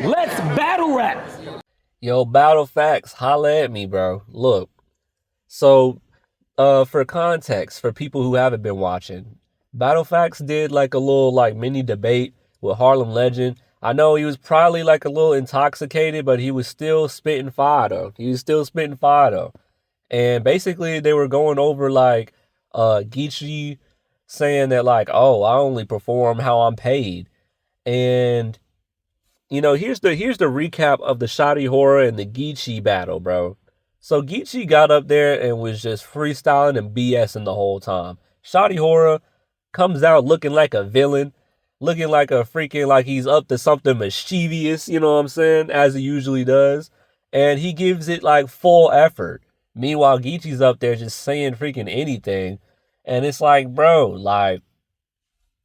Let's battle rap. Yo, Battle Facts, holla at me, bro. Look, so for context, for people who haven't been watching, Battle Facts did like a little like mini debate with Harlem Legend. I know he was probably like a little intoxicated, but he was still spitting fire though. He was still spitting fire though. And basically they were going over like Geechi saying that like, oh, I only perform how I'm paid. And here's the recap of the Shotty Horror and the Geechi battle, bro. So Geechi got up there and was just freestyling and BSing the whole time. Shotty Horror comes out looking like a villain, looking like a freaking like he's up to something mischievous, you know what I'm saying, as he usually does. And he gives it like full effort. Meanwhile, Geechi's up there just saying freaking anything. And it's like, bro, like,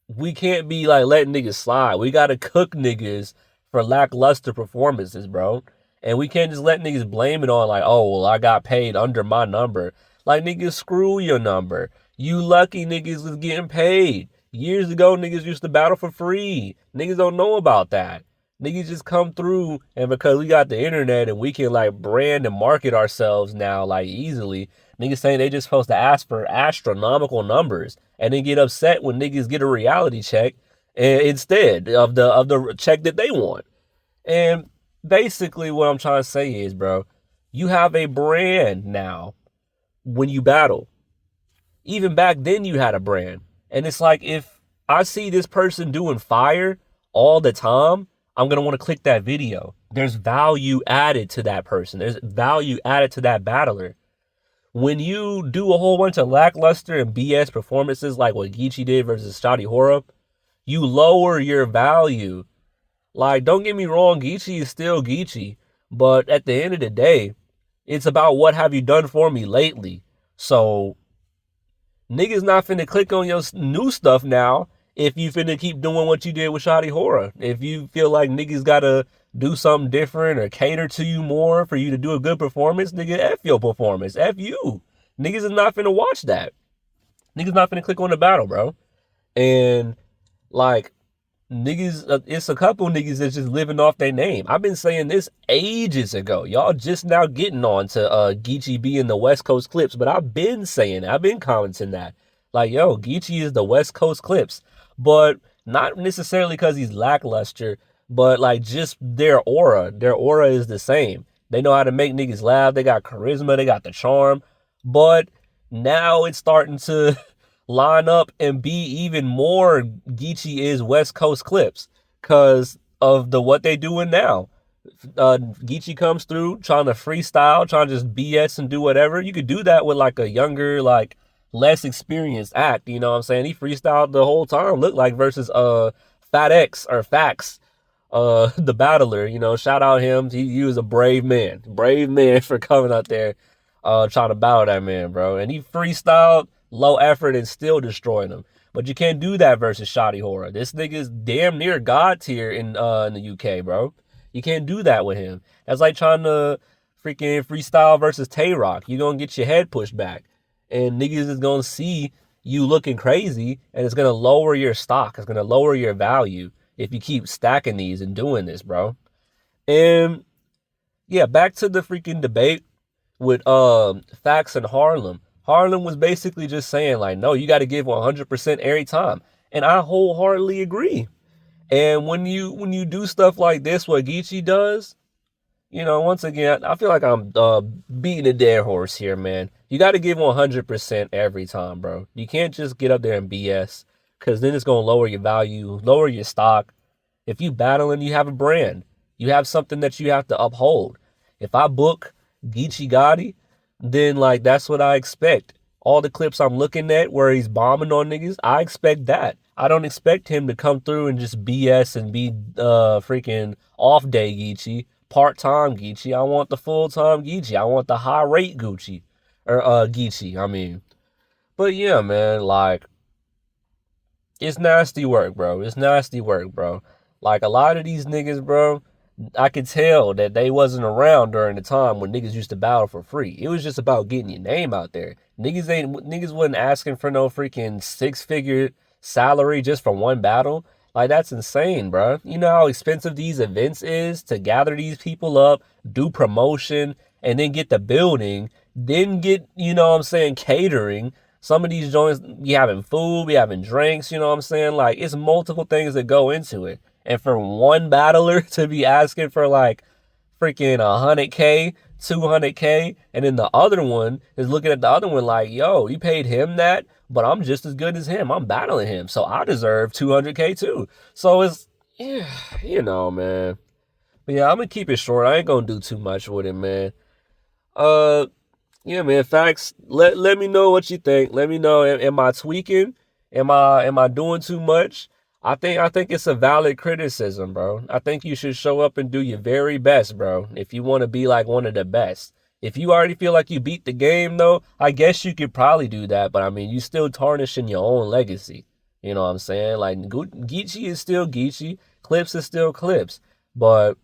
we can't be like letting niggas slide. We gotta cook niggas for lackluster performances, bro. And we can't just let niggas blame it on like, oh, well, I got paid under my number. Like, niggas, screw your number. You lucky niggas was getting paid. Years ago, niggas used to battle for free. Niggas don't know about that. Niggas just come through, and because we got the internet and we can like brand and market ourselves now like easily, niggas saying they just supposed to ask for astronomical numbers and then get upset when niggas get a reality check instead of the check that they want. And basically what I'm trying to say is, bro, you have a brand now when you battle. Even back then you had a brand. And it's like, if I see this person doing fire all the time, I'm going to want to click that video. There's value added to that person. There's value added to that battler. When you do a whole bunch of lackluster and BS performances like what Geechi did versus Shotty Horroh, you lower your value. Like, don't get me wrong, Geechi is still Geechi. But at the end of the day, it's about what have you done for me lately. So, niggas not finna click on your new stuff now if you finna keep doing what you did with Shotty Horror. If you feel like niggas gotta do something different or cater to you more for you to do a good performance, nigga, F your performance. F you. Niggas is not finna watch that. Niggas not finna click on the battle, bro. And, like, niggas, it's a couple niggas that's just living off their name. I've been saying this ages ago. Y'all just now getting on to Geechi being the West Coast Clips, but I've been saying it. I've been commenting that. Like, yo, Geechi is the West Coast Clips. But not necessarily because he's lackluster, but like just their aura. Their aura is the same. They know how to make niggas laugh. They got charisma. They got the charm. But now it's starting to line up and be even more Geechi is West Coast Clips because of what they doing now. Geechi comes through trying to freestyle, trying to just BS and do whatever. You could do that with like a younger, like less experienced act, you know what I'm saying? He freestyled the whole time, looked like versus Fat X or Fax, the battler, you know, shout out him. He was a brave man for coming out there trying to battle that man, bro. And he freestyled low effort and still destroyed him. But you can't do that versus Shotty Horror. This nigga's damn near God tier in the UK, bro. You can't do that with him. That's like trying to freaking freestyle versus Tay-Rock. You're gonna get your head pushed back. And niggas is gonna see you looking crazy, and it's gonna lower your stock. It's gonna lower your value if you keep stacking these and doing this, bro. And yeah, back to the freaking debate with Fax and Harlem. Harlem was basically just saying like, no, you got to give 100% every time, and I wholeheartedly agree. And when you do stuff like this, what Geechi does, you know, once again, I feel like I'm beating a dead horse here, man. You got to give 100% every time, bro. You can't just get up there and BS, because then it's going to lower your value, lower your stock. If you battling, you have a brand. You have something that you have to uphold. If I book Geechi Gotti, then, like, that's what I expect. All the clips I'm looking at where he's bombing on niggas, I expect that. I don't expect him to come through and just BS and be freaking off-day Geechi. Part-time Geechi. I want the full-time Geechi. I want the high-rate Gucci. Or, Geechi, I mean. But, yeah, man, like, it's nasty work, bro. It's nasty work, bro. Like, a lot of these niggas, bro, I could tell that they wasn't around during the time when niggas used to battle for free. It was just about getting your name out there. Niggas wasn't asking for no freaking 6-figure salary just for one battle. Like, that's insane, bro. You know how expensive these events is to gather these people up, do promotion, and then get the building, then get, you know what I'm saying, catering. Some of these joints be having food, be having drinks, you know what I'm saying? Like, it's multiple things that go into it. And for one battler to be asking for like freaking 100K, 200K, and then the other one is looking at the other one like, yo, you paid him that, but I'm just as good as him. I'm battling him, so I deserve 200K too. So it's, yeah, you know, man. But yeah, I'm gonna keep it short. I ain't gonna do too much with it, man. Uh, yeah, man. Facts. Let me know what you think. Let me know. Am I tweaking? Am I doing too much? I think it's a valid criticism, bro. I think you should show up and do your very best, bro. If you want to be like one of the best. If you already feel like you beat the game, though, I guess you could probably do that. But I mean, you still tarnishing your own legacy. You know what I'm saying? Like Geechi is still Geechi. Clips is still Clips. But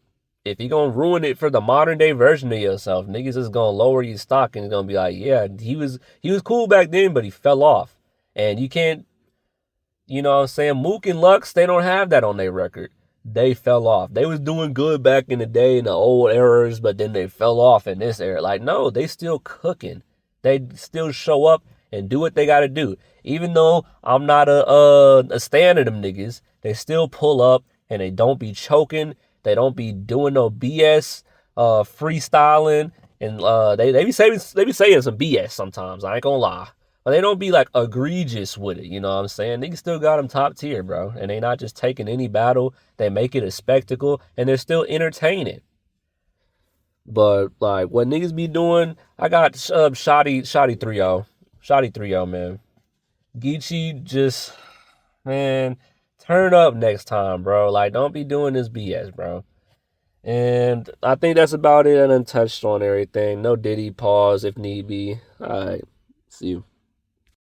if you gonna ruin it for the modern day version of yourself, niggas is gonna lower your stock and it's gonna be like, yeah, he was cool back then, but he fell off. And you can't, you know what I'm saying? Mook and Lux, they don't have that on their record. They fell off. They was doing good back in the day in the old eras, but then they fell off in this era. Like, no, they still cooking. They still show up and do what they gotta do. Even though I'm not a stan of them niggas, they still pull up and they don't be choking. They don't be doing no BS, freestyling, and they be saying some BS sometimes. I ain't gonna lie. But they don't be like egregious with it, you know what I'm saying? Niggas still got them top tier, bro. And they not just taking any battle. They make it a spectacle and they're still entertaining. But like what niggas be doing, I got Shotty 3-0. Shotty 3-0, man. Geechi just, man, turn up next time, bro. Like, don't be doing this BS, bro. And I think that's about it. I done touched on everything. No Diddy pause if need be. All right. See you.